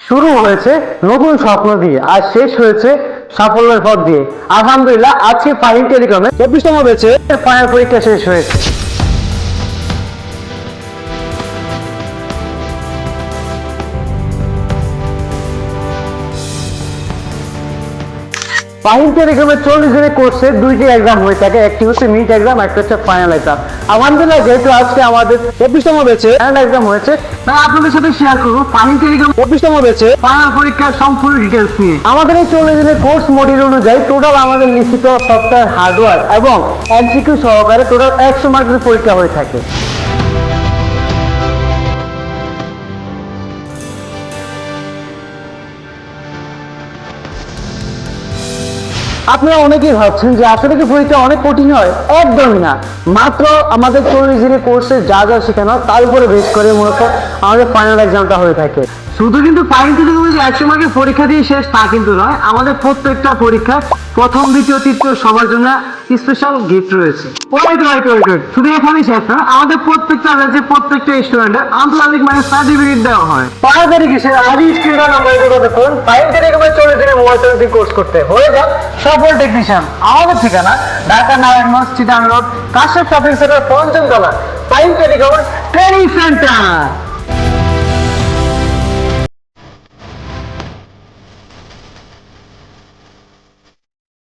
শুরু হয়েছে নতুন স্বপ্ন দিয়ে আর শেষ হয়েছে সাফল্যের পথ দিয়ে। আলহামদুলিল্লাহ আজকে ফাইন টেলিকমে 24তম ব্যাচে ফাইনাল পরীক্ষা শেষ হয়েছে। ফাইন টেলিকমের 40 দিনের কোর্সে দুইটি এক্সাম হয়ে থাকে, একটি হচ্ছে মিড এক্সাম, একটা হচ্ছে ফাইনাল এক্সাম। আলহামদুলিল্লাহ যেহেতু আজকে আমাদের 24তম ব্যাচে ফাইনাল এক্সাম হয়েছে, তাই আপনাদের সাথে শেয়ার করবো ফাইন টেলিকম 24তম ব্যাচে ফাইনাল পরীক্ষার সম্পূর্ণ ডিটেলস নিয়ে। আমাদের এই 40 দিনের কোর্স মডিউল অনুযায়ী টোটাল আমাদের লিখিত সফটওয়্যার হার্ডওয়্যার এবং এমসিকিউ সহকারে টোটাল 100 মার্কের পরীক্ষা হয়ে থাকে। আপনারা অনেকেই ভাবছেন যে আসলে কি পরীক্ষা অনেক কঠিন হয়? একদমই না। মাত্র আমাদের 40 দিনের কোর্সে যা যা শেখানো তার উপরে বেস করে মূলত আমাদের ফাইনাল এক্সামটা হয়ে থাকে। শুধু কিন্তু ফাইন থেকে 100 মার্কের পরীক্ষা দিয়ে শেষ তা কিন্তু নয়, আমাদের প্রত্যেকটা পরীক্ষা প্রথম দ্বিতীয় তৃতীয় সবার জন্য স্পেশাল গিফট রয়েছে। শুধু এখানেই শেষ না, আমাদের প্রত্যেকটা ব্যাচে প্রত্যেকটা স্টুডেন্টের আন্তর্জাতিক মানে সার্টিফিকেট দেওয়া হয়। তাড়াতাড়ি কিসের আজই স্ক্রিনে নাম্বার যোগাযোগ করুন ফাইন টেলিকমের 40 দিনের মোবাইল সার্ভিসিং কোর্স করতে হয়ে যাক সফল টেকনিশিয়ান। আমাদের ঠিকানা Dhaka Narayanganj Chittagong road Kashem shopping centre পঞ্চম তলা ফাইন টেলিকমের ট্রেনিং সেন্টার।